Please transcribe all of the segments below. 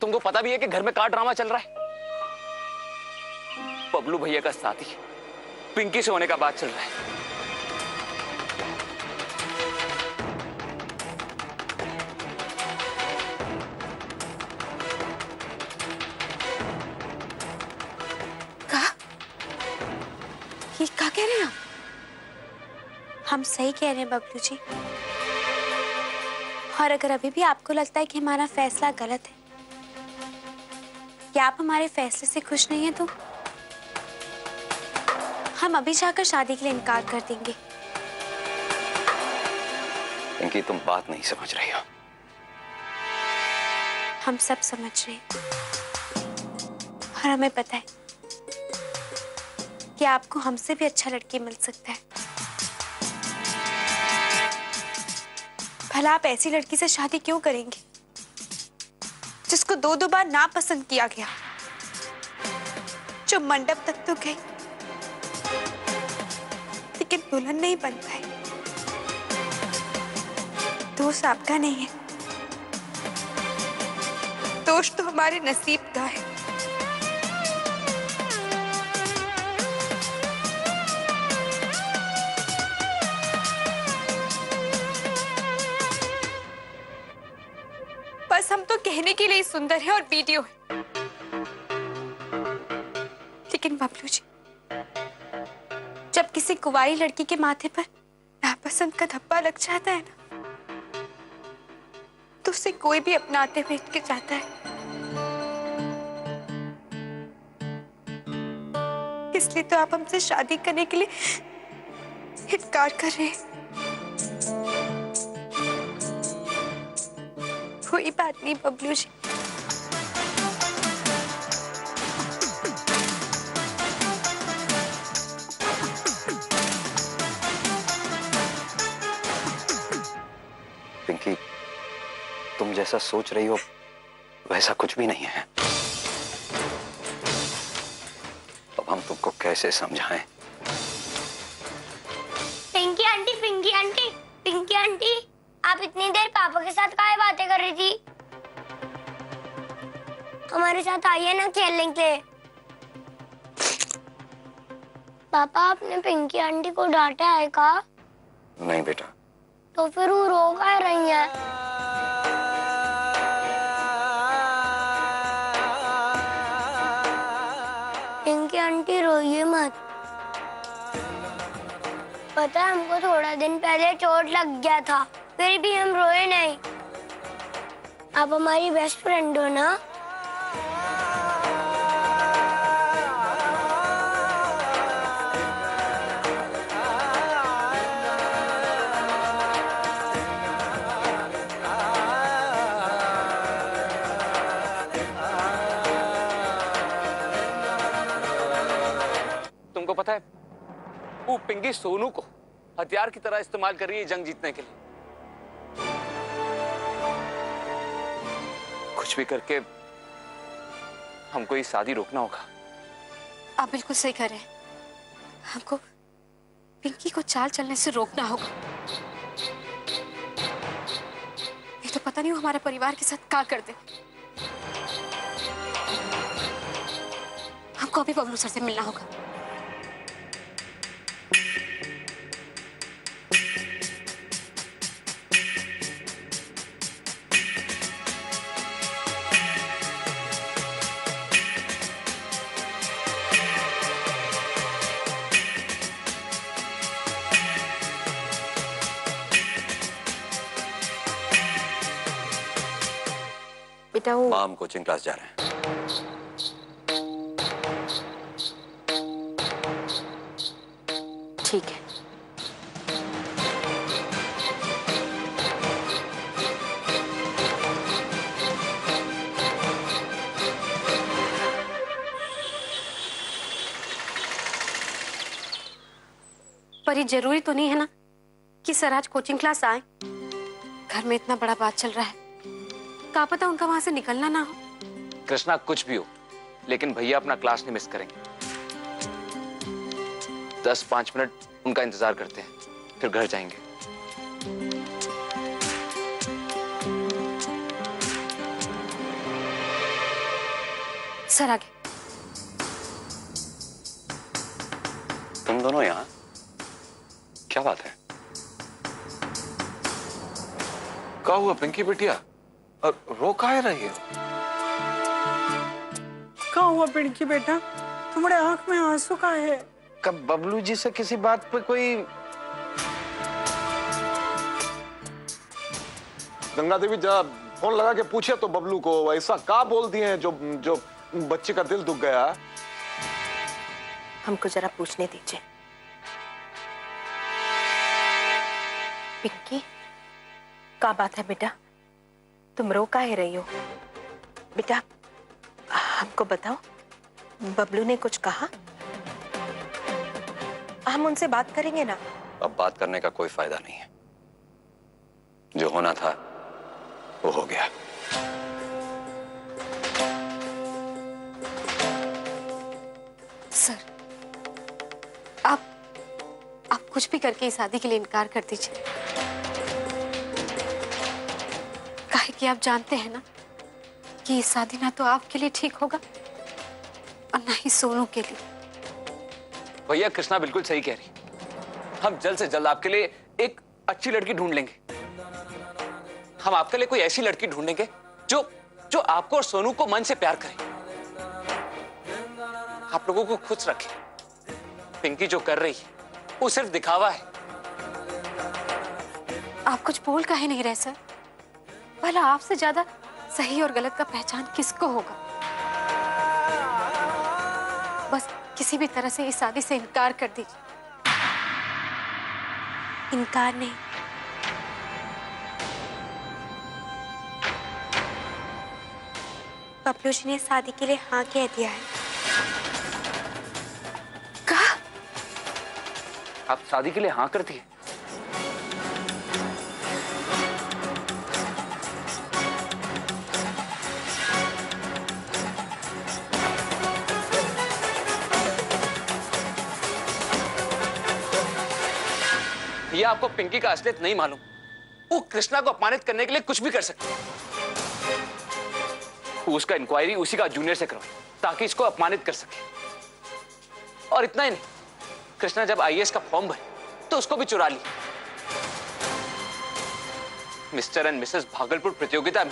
तुमको पता भी है कि घर में क्या ड्रामा चल रहा है? बबलू भैया का साथी पिंकी से होने का बात चल रहा है। ये क्या कह रहे हैं आप? हम सही कह रहे हैं बबलू जी। और अगर अभी भी आपको लगता है कि हमारा फैसला गलत है या आप हमारे फैसले से खुश नहीं हैं, तो हम अभी जाकर शादी के लिए इनकार कर देंगे। पिंकी, तुम बात नहीं समझ रही हो। हम सब समझ रहे हैं और हमें पता है कि आपको हमसे भी अच्छा लड़की मिल सकता है। भला आप ऐसी लड़की से शादी क्यों करेंगे जिसको दो बार ना पसंद किया गया, जो मंडप तक तो गई लेकिन दुल्हन नहीं बन पाई। दोष आपका नहीं है, दोष तो हमारे नसीब का है। बस हम तो कहने के लिए सुंदर है और वीडियो है, लेकिन बबलू जी, जब किसी कुंवारी लड़की के माथे पर नापसंद का धब्बा लग जाता है ना, तो उसे कोई भी अपनाते हुए हिचक जाता है। इसलिए तो आप हमसे शादी करने के लिए इनकार कर रहे हैं। कोई बात नहीं बबलू जी, पिंकी, तुम जैसा सोच रही हो वैसा कुछ भी नहीं है। अब हम तुमको कैसे समझाएं? Pinky aunty, Pinky aunty, Pinky aunty, आप इतनी देर पापा के साथ काहे बातें कर रही थी? हमारे साथ आइए ना खेलने के लिए। पापा, आपने पिंकी आंटी को डांटा है का? नहीं बेटा। तो फिर वो रो काहे रही है? पिंकी आंटी रोइए मत। पता है, हमको थोड़ा दिन पहले चोट लग गया था, फिर भी हम रोए नहीं। आप हमारी बेस्ट फ्रेंड हो ना? तुमको पता है, वो पिंकी सोनू को हथियार की तरह इस्तेमाल कर रही है जंग जीतने के लिए। कुछ भी करके हमको ये शादी रोकना होगा। आप बिल्कुल सही कह रहे हैं। हमको पिंकी को चाल चलने से रोकना होगा। ये तो पता नहीं वो हमारे परिवार के साथ क्या कर दे। हमको अभी बबलू सर से मिलना होगा। बेटा, वो माम कोचिंग क्लास जा रहे हैं। ठीक है। पर ये जरूरी तो नहीं है ना कि सर आज कोचिंग क्लास आए। घर में इतना बड़ा बात चल रहा है, क्या पता उनका वहां से निकलना ना हो। कृष्णा, कुछ भी हो, लेकिन भैया अपना क्लास नहीं मिस करेंगे। 10-5 मिनट उनका इंतजार करते हैं, फिर घर जाएंगे। सर आगे। तुम दोनों यहाँ क्या बात है? क्या हुआ पिंकी बिटिया? और रो काहे रही हो? क्या हुआ पिंकी बेटा, तुम्हारे आंख में आंसू का है? कब बबलू जी से किसी बात पे कोई? गंगा देवी जरा फोन लगा के पूछे तो बबलू को ऐसा क्या बोल दिए हैं जो जो बच्चे का दिल दुख गया। हमको जरा पूछने दीजिए। पिंकी, क्या बात है बेटा, तुम रो काहे रही हो? बेटा हमको बताओ, बबलू ने कुछ कहा? हम उनसे बात करेंगे ना। अब बात करने का कोई फायदा नहीं है। जो होना था वो हो गया। सर, आप कुछ भी करके इस शादी के लिए इनकार कर दीजिए। काहे कि आप जानते हैं ना कि ये शादी ना तो आपके लिए ठीक होगा और ना ही सोनू के लिए। भैया कृष्णा बिल्कुल सही कह रही। हम जल्द से जल्द आपके लिए एक अच्छी लड़की ढूंढ लेंगे। हम आपके लिए कोई ऐसी लड़की ढूंढेंगे जो आपको और सोनू को मन से प्यार करे, आप लोगों को खुश रखे। पिंकी जो कर रही है वो सिर्फ दिखावा है। आप कुछ बोल काहे नहीं रहे सर? भला आपसे ज्यादा सही और गलत का पहचान किसको होगा? बस किसी भी तरह से इस शादी से इनकार कर दीजिए। इनकार नहीं, बबलू जी ने शादी के लिए हाँ कह दिया है। कहा? आप शादी के लिए हाँ करती है? भैया आपको पिंकी का असलियत नहीं मालूम। वो कृष्णा को अपमानित करने के लिए कुछ भी कर सकती है। उसका इंक्वायरी उसी का जूनियर से करवाई ताकि इसको अपमानित कर सके। और इतना ही नहीं, कृष्णा जब आईएएस का फॉर्म भरे तो उसको भी चुरा लिया। मिस्टर एंड मिसेस भागलपुर प्रतियोगिता में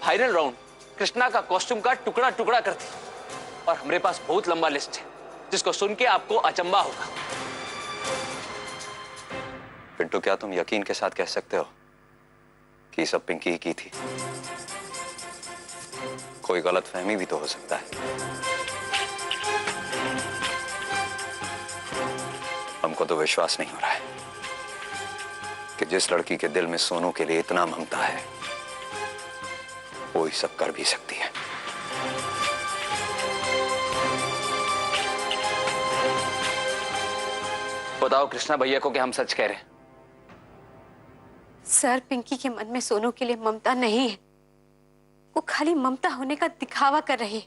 फाइनल राउंड कृष्णा का कॉस्ट्यूम का टुकड़ा टुकड़ा कर दिया। और हमारे पास बहुत लंबा लिस्ट है जिसको सुन के आपको अचंबा होगा। पिंटू, क्या तुम यकीन के साथ कह सकते हो कि ये सब पिंकी ही की थी? कोई गलतफहमी भी तो हो सकता है। हमको तो विश्वास नहीं हो रहा है कि जिस लड़की के दिल में सोनू के लिए इतना ममता है वो ये सब कर भी सकती है। बताओ कृष्णा भैया को कि हम सच कह रहे हैं। सर, पिंकी के मन में सोनू के लिए ममता नहीं है। वो खाली ममता होने का दिखावा कर रही है।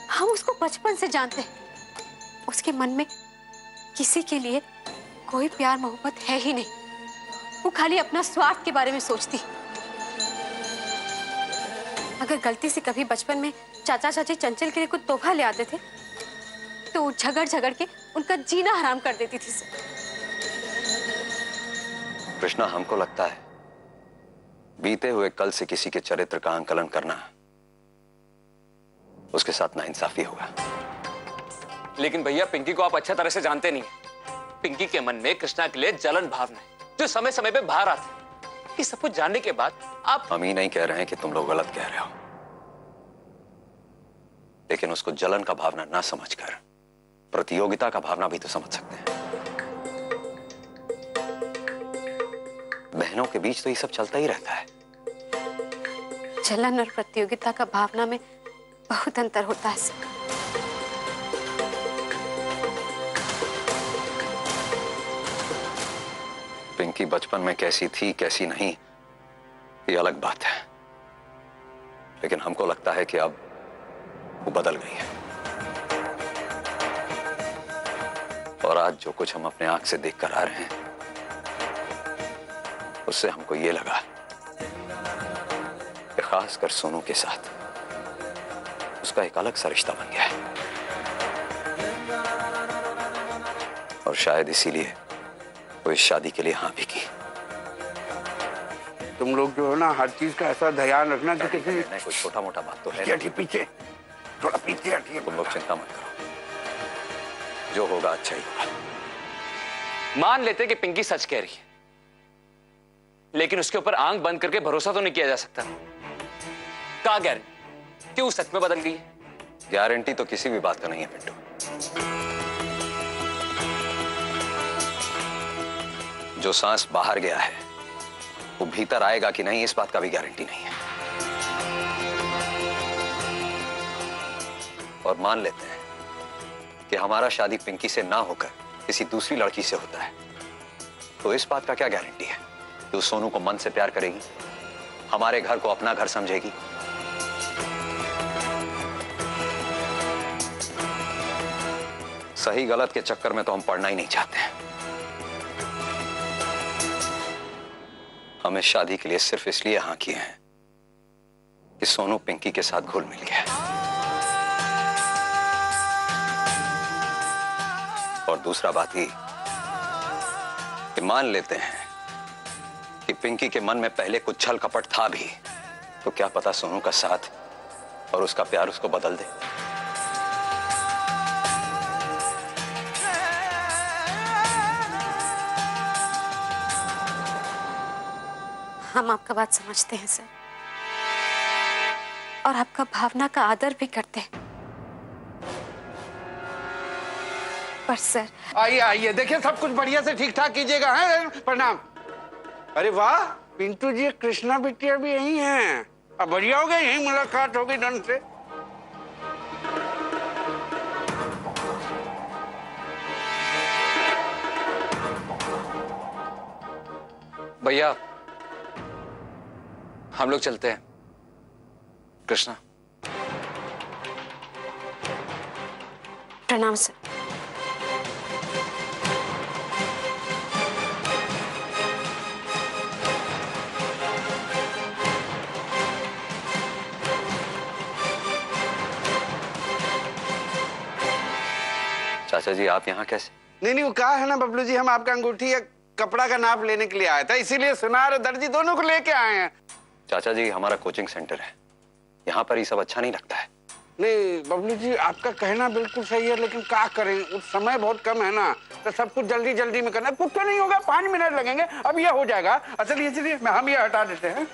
हम उसको बचपन से जानते हैं। उसके मन में किसी के लिए कोई प्यार मोहब्बत है ही नहीं। वो खाली अपना स्वार्थ के बारे में सोचती है। अगर गलती से कभी बचपन में चाचा चाची चंचल के लिए कुछ तोहफा ले आते थे तो वो झगड़ झगड़ के उनका जीना हराम कर देती थी। कृष्णा, हमको लगता है बीते हुए कल से किसी के चरित्र का आंकलन करना उसके साथ नाइंसाफी होगा। लेकिन भैया पिंकी को आप अच्छा तरह से जानते नहीं। पिंकी के मन में कृष्णा के लिए जलन भावना है जो समय समय पे बाहर आती है। ये सब कुछ जानने के बाद आप हम ही नहीं कह रहे हैं कि तुम लोग गलत कह रहे हो, लेकिन उसको जलन का भावना ना समझकर प्रतियोगिता का भावना भी तो समझ सकते हैं। बहनों के बीच तो ये सब चलता ही रहता है। जलन और प्रतियोगिता का भावना में बहुत अंतर होता है। पिंकी बचपन में कैसी थी कैसी नहीं ये अलग बात है, लेकिन हमको लगता है कि अब वो बदल गई है। और आज जो कुछ हम अपने आंख से देखकर आ रहे हैं उससे हमको ये लगा कि खासकर सोनू के साथ उसका एक अलग सा रिश्ता बन गया है। और शायद इसीलिए वो इस शादी के लिए हाँ भी की। तुम लोग जो है ना, हर चीज का ऐसा ध्यान रखना कि किसी नहीं, कोई छोटा मोटा बात तो है पीछे हटिए, पीछे थोड़ा पीछे हटिए। तुम लोग चिंता मत करो, जो होगा अच्छा ही होगा। मान लेते कि पिंकी सच कह रही है, लेकिन उसके ऊपर आंख बंद करके भरोसा तो नहीं किया जा सकता। क्या गारंटी कि वो सच में बदल गई है? गारंटी तो किसी भी बात का नहीं है पिंटू। जो सांस बाहर गया है वो भीतर आएगा कि नहीं, इस बात का भी गारंटी नहीं है। और मान लेते हैं कि हमारा शादी पिंकी से ना होकर किसी दूसरी लड़की से होता है, तो इस बात का क्या गारंटी है कि वो सोनू को मन से प्यार करेगी, हमारे घर को अपना घर समझेगी। सही गलत के चक्कर में तो हम पड़ना ही नहीं चाहते हैं। हमें शादी के लिए सिर्फ इसलिए हाँ किए हैं कि सोनू पिंकी के साथ घुल मिल गया। और दूसरा बात ही कि मान लेते हैं कि पिंकी के मन में पहले कुछ छल कपट था भी, तो क्या पता सोनू का साथ और उसका प्यार उसको बदल दे। हम आपका बात समझते हैं सर, और आपका भावना का आदर भी करते हैं। पर सर, आइए आइए, देखिए सब कुछ बढ़िया से ठीक ठाक कीजिएगा। है प्रणाम। अरे वाह, पिंटू जी कृष्णा बिटिया भी यही हैं। अब बढ़िया हो गई, यही मुलाकात हो गई ढंग से। भैया हम लोग चलते हैं। कृष्णा, प्रणाम सर। चाचा जी आप यहाँ कैसे? नहीं, वो कहा है ना बबलू जी, हम आपका अंगूठी या कपड़ा का नाप लेने के लिए आया था, इसीलिए सुनार और दर्जी दोनों को लेके आए हैं। चाचा जी हमारा कोचिंग सेंटर है, यहाँ पर ये सब अच्छा नहीं लगता है। नहीं बबलू जी, आपका कहना बिल्कुल सही है, लेकिन क्या करें, उस समय बहुत कम है ना, तो सब कुछ जल्दी जल्दी में करना। कुछ तो नहीं होगा, 5 मिनट लगेंगे, अब ये हो जाएगा। चलिए चलिए, हम ये हटा देते हैं।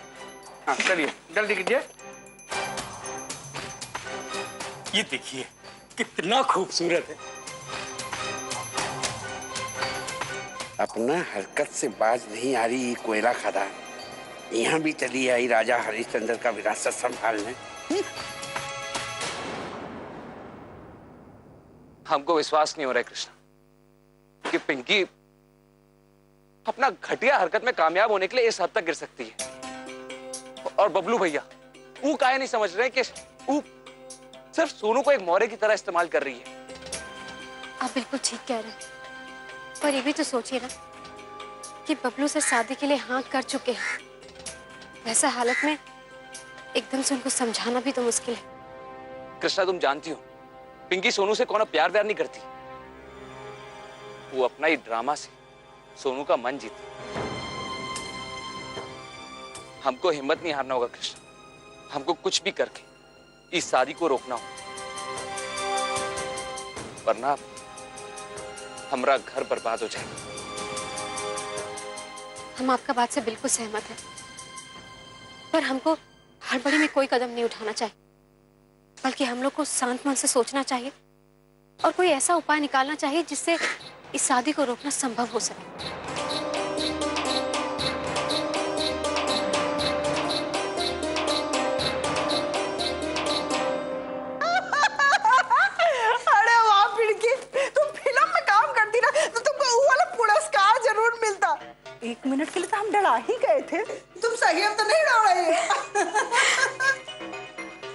हाँ चलिए, जल्दी कीजिए। ये देखिए कितना खूबसूरत है। अपना हरकत से बाज नहीं आ रही कोयला खदान, यहाँ भी चली आई राजा हरिश्चंद्र का विरासत संभालने। हमको विश्वास नहीं हो रहा है कृष्णा कि पिंकी अपना घटिया हरकत में कामयाब होने के लिए इस हद तक गिर सकती है। और बबलू भैया वो काहे नहीं समझ रहे कि वो सिर्फ सोनू को एक मोहरे की तरह इस्तेमाल कर रही है। आप बिल्कुल ठीक कह रहे हैं, पर ये भी तो सोचिए ना कि बबलू से शादी के लिए हाँ कर चुके हैं। वैसा हालत में एकदम से उनको समझाना भी तो मुश्किल है। कृष्णा तुम जानती हो पिंकी सोनू से कोनो प्यार व्यार नहीं करती, वो अपना ही ड्रामा से सोनू का मन जीती। हमको हिम्मत नहीं हारना होगा कृष्णा, हमको कुछ भी करके इस शादी को रोकना होगा, वरना हमारा घर बर्बाद हो जाएगा। हम आपका बात से बिल्कुल सहमत हैं, पर हमको हड़बड़ी में कोई कदम नहीं उठाना चाहिए, बल्कि हम लोग को शांत मन से सोचना चाहिए और कोई ऐसा उपाय निकालना चाहिए जिससे इस शादी को रोकना संभव हो सके। अरे वाह पिंकी, तुम फिल्म में काम करती ना तो तुमको वो वाला पुरस्कार जरूर मिलता। 1 मिनट के लिए तो हम डरा ही गए थे। तुम सही अब तो नहीं डर रही है।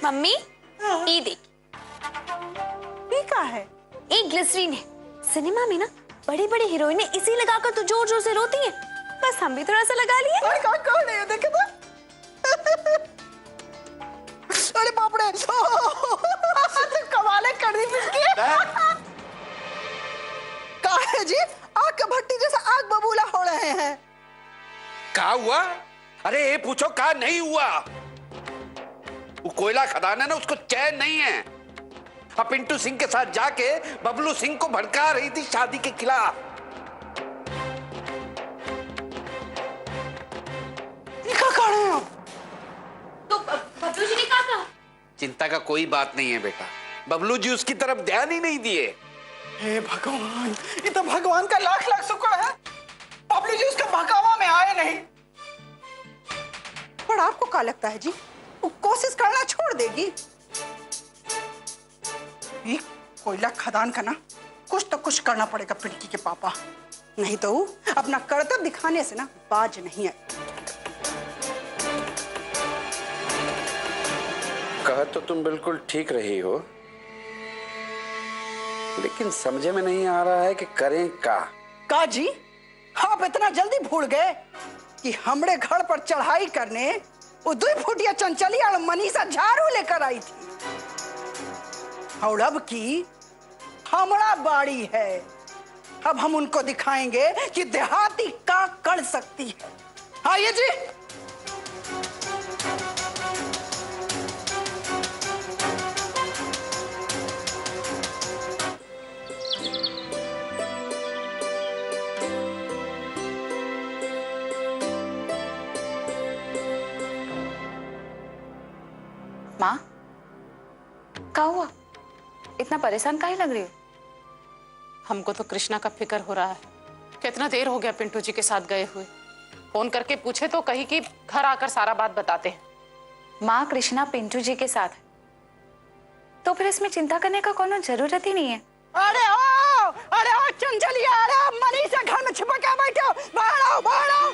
मम्मी ये देख, ये क्या है? एक ग्लिसरीन है। सिनेमा में ना बड़ी बड़ी हीरोइनें इसी लगाकर तो जोर जोर से रोती हैं, बस हम भी थोड़ा सा लगा लिए। और कौन है देखे तो? अरे बाप रे, कमाले कर दी पिंकी। का है जी, आग का भट्टी जैसा आग बबूला हो रहे हैं। क्या हुआ? अरे ये पूछो क्या नहीं हुआ। वो कोयला खदान है ना, उसको चैन नहीं है। अब पिंटू सिंह के साथ जाके बबलू सिंह को भड़का रही थी शादी के खिलाफ। तो बबलू जी ने कहा? चिंता का कोई बात नहीं है बेटा, बबलू जी उसकी तरफ ध्यान ही नहीं दिए। हे भगवान, ये तो भगवान का लाख लाख शुक्र है बबलू जी उसके बहकावा में आए नहीं। पर आपको क्या लगता है जी, वो कोशिश करना छोड़ देगी? ये कोयला खदान का ना कुछ तो कुछ करना पड़ेगा पिंकी के पापा, नहीं तो वो अपना कर्तव्य दिखाने से ना बाज नहीं है। कहा तो तुम बिल्कुल ठीक रही हो, लेकिन समझे में नहीं आ रहा है कि करें का जी, आप इतना जल्दी भूल गए कि हमरे घर पर चढ़ाई करने वो 2 फुटिया चंचलिया और मनीषा झाड़ू लेकर आई थी। और अब की हमारा बाड़ी है, अब हम उनको दिखाएंगे कि देहाती का कर सकती है। आइए जी। माँ, क्या हुआ? इतना परेशान काहे लग रही हो? हमको तो कृष्णा का फिक्र हो रहा है। कितना देर हो गया पिंटू जी के साथ गए हुए। फोन करके पूछे तो कही कि घर आकर सारा बात बताते हैं। माँ, कृष्णा पिंटू जी के साथ है तो फिर इसमें चिंता करने का कोनो जरूरत ही नहीं है। अरे ओ चंचलिया, अरे मनीषा घर में छिपा के बैठे हो, बाहर आओ, बाहर आओ।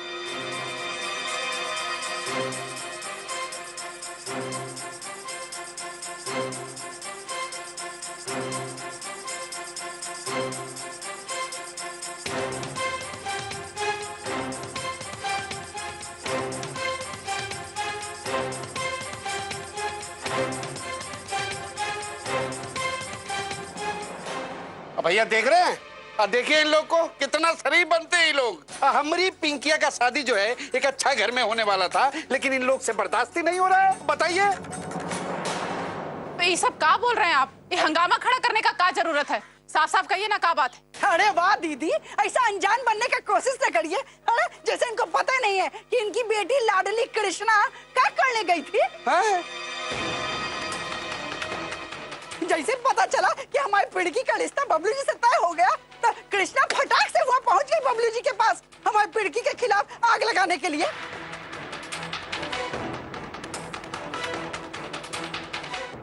भैया देख रहे हैं, देखिए इन लोग को कितना शरीफ बनते हैं ये लोग। हमारी पिंकिया का शादी जो है एक अच्छा घर में होने वाला था, लेकिन इन लोग से बर्दाश्त ही नहीं हो रहा है। बताइए ये सब क्या बोल रहे हैं आप? ये हंगामा खड़ा करने का क्या जरूरत है? साफ साफ कहिए ना, क्या बात है? अरे वाह दीदी, ऐसा अनजान बनने का कोशिश न करिए। अरे जैसे इनको पता नहीं है कि इनकी बेटी लाडली कृष्णा क्या करने गई थी। जैसे पता चला कि हमारी पिड़की का रिश्ता बबलू जी से तय हो गया, तो कृष्णा फटाक से वहाँ पहुँच गई बबलू जी के पास हमारी पिड़की के खिलाफ आग लगाने के लिए।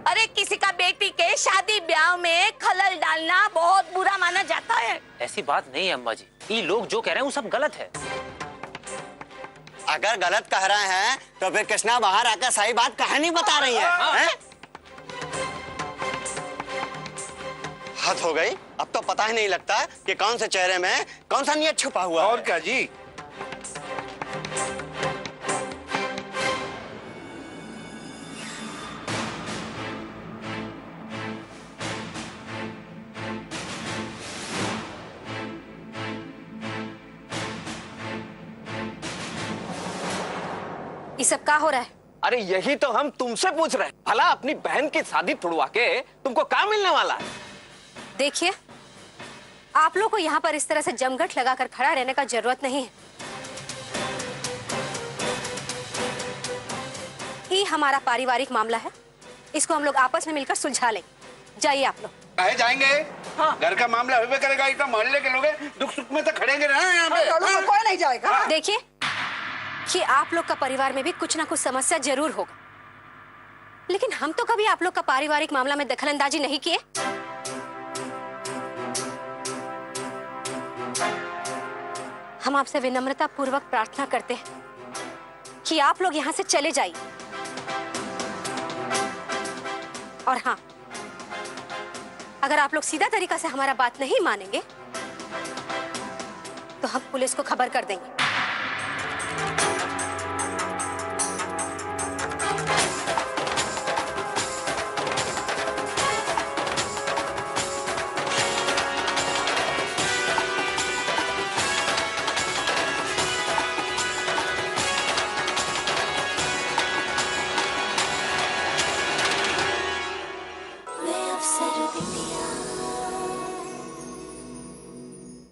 अरे किसी का बेटी के शादी ब्याह में खलल डालना बहुत बुरा माना जाता है। ऐसी बात नहीं है अम्मा जी, ये लोग जो कह रहे हैं वो सब गलत है। अगर गलत कह रहे हैं तो फिर कृष्णा बाहर आकर सही बात कहानी बता रही है। हद हो गई, अब तो पता ही नहीं लगता कि कौन से चेहरे में कौन सा नियत छुपा हुआ है। और क्या जी। ये सब क्या हो रहा है? अरे यही तो हम तुमसे पूछ रहे हैं, भला अपनी बहन की शादी तुड़वा के तुमको क्या मिलने वाला है? देखिए, आप लोग को यहाँ पर इस तरह से जमघट लगाकर खड़ा रहने का जरूरत नहीं है। ये हमारा पारिवारिक मामला है, इसको हम लोग आपस में मिलकर सुलझा लेंगे। जाइए आप लोग। कहे जाएंगे? हाँ। घर का मामला हुए करेगा, इतना मोहल्ले के लोग दुख सुख में तो खड़ेंगे ना यहाँ पे। कोई नहीं जाएगा। देखिए कि आप लोग का परिवार में भी कुछ ना कुछ समस्या जरूर होगा, लेकिन हम तो कभी आप लोग का पारिवारिक मामला में दखलंदाजी नहीं किए। हम आपसे विनम्रता पूर्वक प्रार्थना करते हैं कि आप लोग यहाँ से चले जाइए। और हाँ, अगर आप लोग सीधा तरीका से हमारा बात नहीं मानेंगे तो हम पुलिस को खबर कर देंगे।